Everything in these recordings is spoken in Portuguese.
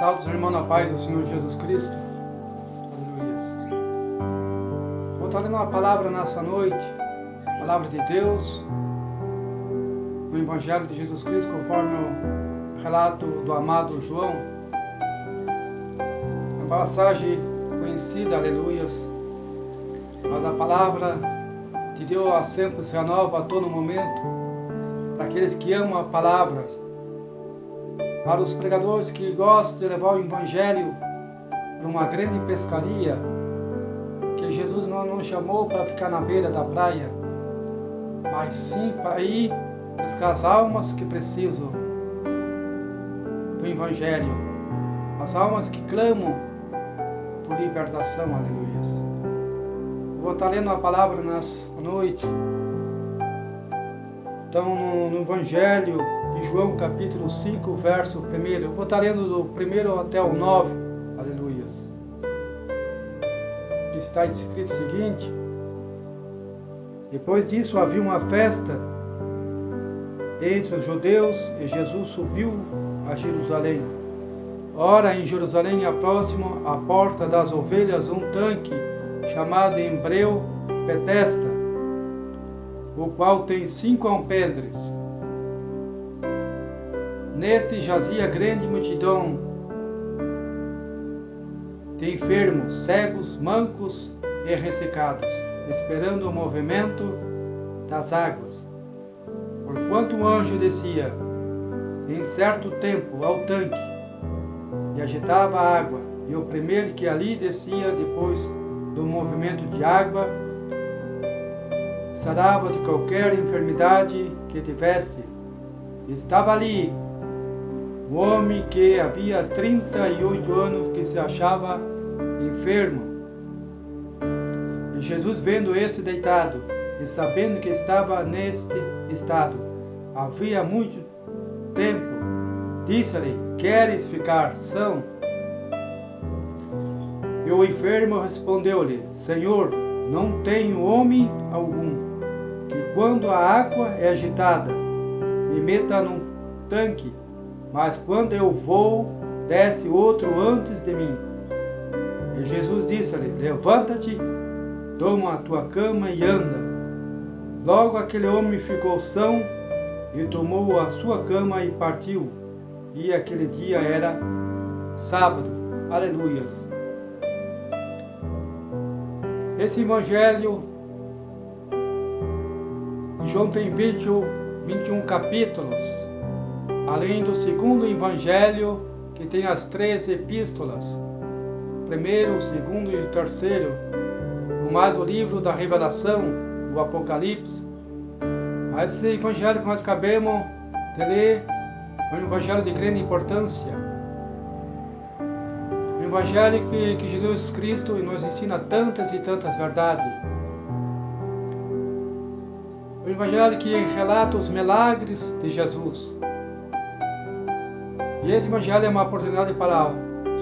Salve os irmãos na paz do Senhor Jesus Cristo. Aleluia. Vou estar lendo uma palavra nessa noite, palavra de Deus, no Evangelho de Jesus Cristo, conforme o relato do amado João. Uma passagem conhecida, aleluias, mas a palavra de Deus sempre se renova a todo momento, para aqueles que amam a palavra, para os pregadores que gostam de levar o Evangelho para uma grande pescaria, que Jesus não nos chamou para ficar na beira da praia, mas sim para ir pescar as almas que precisam do Evangelho, as almas que clamam por libertação, aleluia. Vou estar lendo a palavra nessa noite. Então, no Evangelho de João, capítulo 5, verso 1. Eu vou estar lendo do 1 até o 9. Aleluias. Está escrito o seguinte: depois disso havia uma festa entre os judeus e Jesus subiu a Jerusalém. Ora, em Jerusalém, próximo à porta das ovelhas, um tanque chamado em hebreu Betesda, o qual tem 5 alpendres. Neste jazia grande multidão de enfermos, cegos, mancos e ressecados, esperando o movimento das águas. Porquanto um anjo descia em certo tempo ao tanque e agitava a água, e o primeiro que ali descia depois do movimento de água sarava de qualquer enfermidade que tivesse. Estava ali um homem que havia 38 anos que se achava enfermo. E Jesus, vendo esse deitado e sabendo que estava neste estado havia muito tempo, disse-lhe: queres ficar são? E o enfermo respondeu-lhe: Senhor, não tenho homem algum que, quando a água é agitada, me meta num tanque, mas quando eu vou, desce outro antes de mim. E Jesus disse-lhe: levanta-te, toma a tua cama e anda. Logo aquele homem ficou são e tomou a sua cama e partiu. E aquele dia era sábado. Aleluias. Esse Evangelho de João tem 21 capítulos, além do segundo Evangelho, que tem as 3 epístolas, o primeiro, o segundo e o terceiro, mais o livro da Revelação, o Apocalipse. Mas esse Evangelho que nós acabamos de ler é um Evangelho de grande importância. Um Evangelho que Jesus Cristo nos ensina tantas e tantas verdades. Um Evangelho que relata os milagres de Jesus. E esse Evangelho é uma oportunidade para a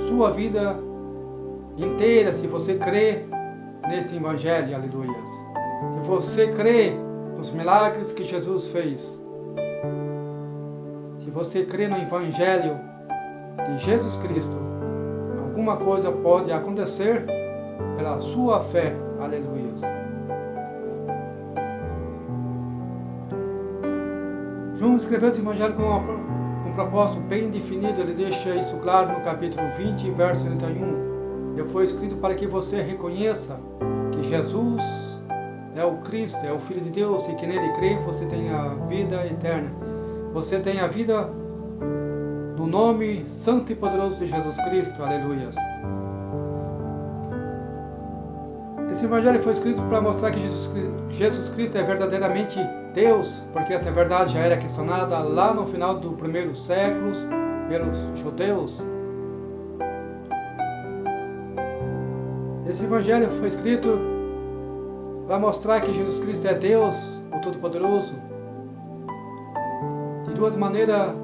sua vida inteira, se você crê nesse Evangelho, aleluia. Se você crê nos milagres que Jesus fez. Se você crê no Evangelho de Jesus Cristo, alguma coisa pode acontecer pela sua fé, aleluia. João escreveu esse Evangelho com um propósito bem definido. Ele deixa isso claro no capítulo 20, verso 31. Ele foi escrito para que você reconheça que Jesus é o Cristo, é o Filho de Deus, e que nele crê, você tem a vida eterna. Você tem a vida no nome santo e poderoso de Jesus Cristo, aleluia. Esse Evangelho foi escrito para mostrar que Jesus Cristo é verdadeiramente Deus, porque essa verdade já era questionada lá no final do primeiro século pelos judeus. Esse Evangelho foi escrito para mostrar que Jesus Cristo é Deus, o Todo-Poderoso, de duas maneiras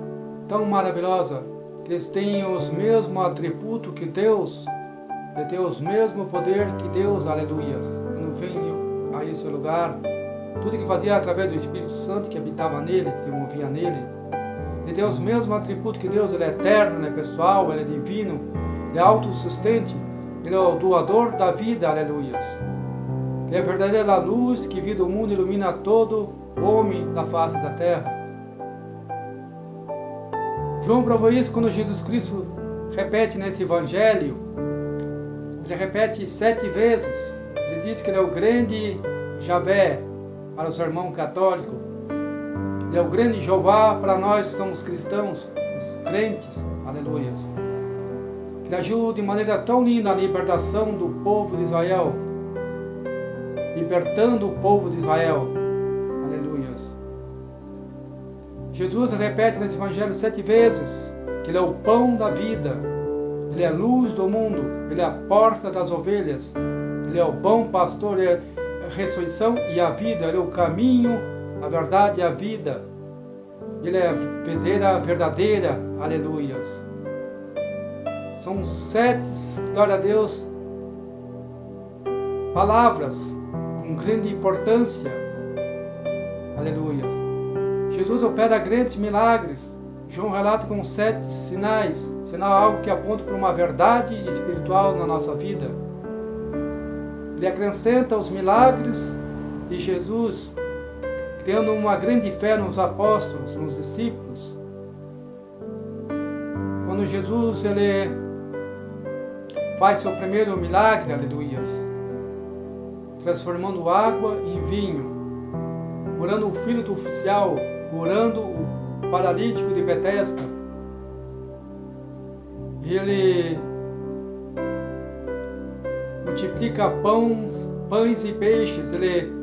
tão maravilhosas. Eles têm os mesmos atributos que Deus, eles têm os mesmos poder que Deus, aleluia. Quando venho a esse lugar, tudo que fazia através do Espírito Santo que habitava nele, se movia nele. Ele tem os mesmos atributos que Deus. Ele é eterno, ele é pessoal, ele é divino, ele é autossustente, ele é o doador da vida, aleluia. Ele é a verdadeira luz que vida o mundo, ilumina todo homem da face da terra. João provou isso quando Jesus Cristo repete nesse evangelho. Ele repete 7 vezes. Ele diz que ele é o grande Javé para os irmãos católicos. Ele é o grande Jeová para nós que somos cristãos, os crentes, aleluia. Ele agiu de maneira tão linda a libertação do povo de Israel, libertando o povo de Israel, aleluia. Jesus repete nesse evangelho 7 vezes que ele é o pão da vida, ele é a luz do mundo, ele é a porta das ovelhas, ele é o bom pastor, ele é a ressurreição e a vida, ele é o caminho, a verdade e a vida. Ele é a videira verdadeira, aleluias. São 7, glória a Deus, palavras com grande importância, aleluias. Jesus opera grandes milagres. João relata com 7 sinais, sinal algo que aponta para uma verdade espiritual na nossa vida. Ele acrescenta os milagres de Jesus, criando uma grande fé nos apóstolos, nos discípulos. Quando Jesus ele faz seu primeiro milagre, aleluias, transformando água em vinho, curando o filho do oficial, curando o paralítico de Betesda. Ele multiplica pães e peixes, ele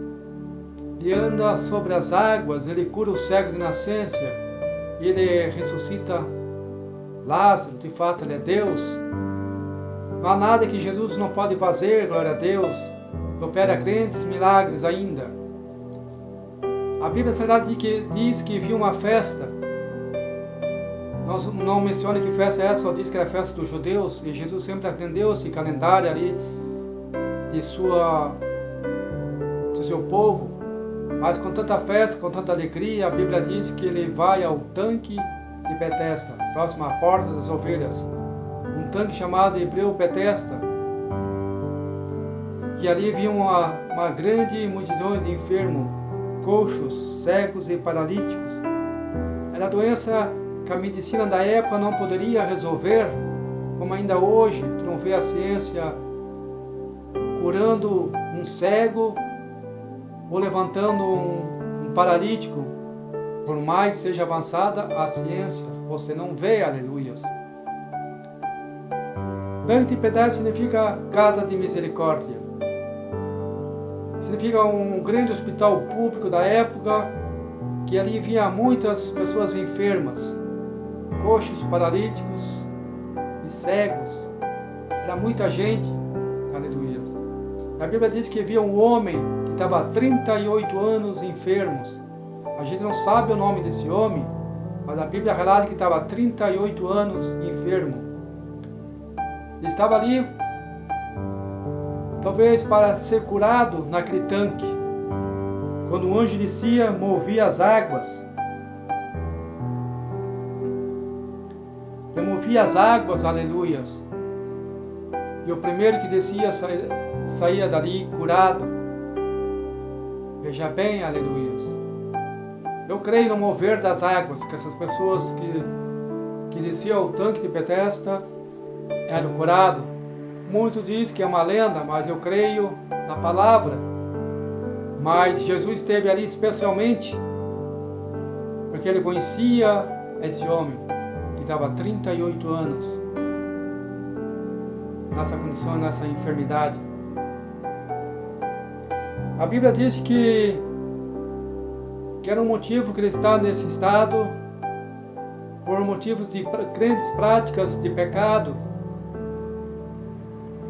anda sobre as águas, ele cura o cego de nascença, ele ressuscita Lázaro, de fato ele é Deus. Não há nada que Jesus não pode fazer, glória a Deus. Ele opera grandes milagres ainda. A Bíblia Sagrada diz que viu uma festa. Não menciona que festa é essa, só diz que era a festa dos judeus, e Jesus sempre atendeu esse calendário ali do seu povo. Mas com tanta festa, com tanta alegria, a Bíblia diz que ele vai ao tanque de Betesda, próximo à porta das ovelhas. Um tanque chamado hebreu Betesda. E ali havia uma grande multidão de enfermos, coxos, cegos e paralíticos. Era a doença que a medicina da época não poderia resolver, como ainda hoje, tu não vê a ciência curando um cego ou levantando um paralítico. Por mais seja avançada a ciência, você não vê, aleluias. Tanque de Betesda significa casa de misericórdia. Significa um grande hospital público da época, que ali havia muitas pessoas enfermas, coxos, paralíticos e cegos. Era muita gente, aleluia. A Bíblia diz que havia um homem que estava há 38 anos enfermos. A gente não sabe o nome desse homem, mas a Bíblia relata que estava há 38 anos enfermo. Ele estava ali, talvez para ser curado naquele tanque. Quando o anjo descia, movia as águas. Removia as águas, aleluias. E o primeiro que descia saía dali curado. Veja bem, aleluias. Eu creio no mover das águas, que essas pessoas que desciam ao tanque de Betesda eram curados. Muitos dizem que é uma lenda, mas eu creio na palavra. Mas Jesus esteve ali especialmente porque ele conhecia esse homem que estava há 38 anos nessa condição, nessa enfermidade. A Bíblia diz que era um motivo que ele está nesse estado por motivos de grandes práticas de pecado.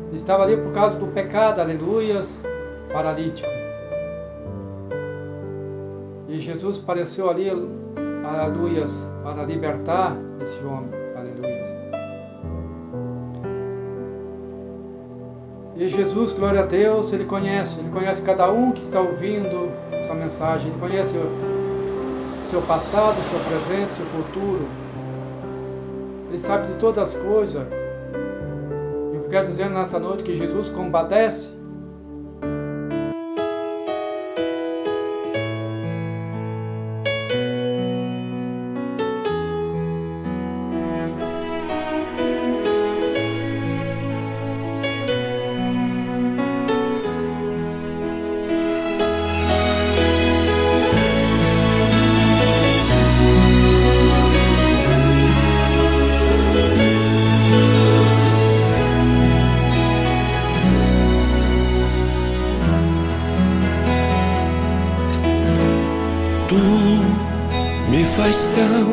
Ele estava ali por causa do pecado, aleluias, paralítico. E Jesus apareceu ali, aleluias, para libertar esse homem, aleluias. E Jesus, glória a Deus, Ele conhece cada um que está ouvindo essa mensagem, Ele conhece o seu passado, seu presente, seu futuro. Ele sabe de todas as coisas. E o que eu quero dizer nessa noite é que Jesus compadece. Me faz tão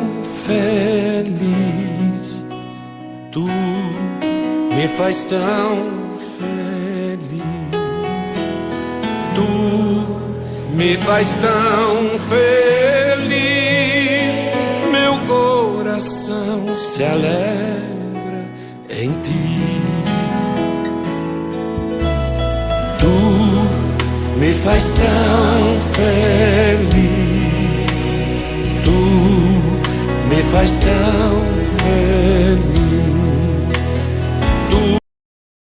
feliz, tu me faz tão feliz, tu me faz tão feliz, meu coração se alegra em ti. Tu me faz tão feliz, tu me faz tão feliz.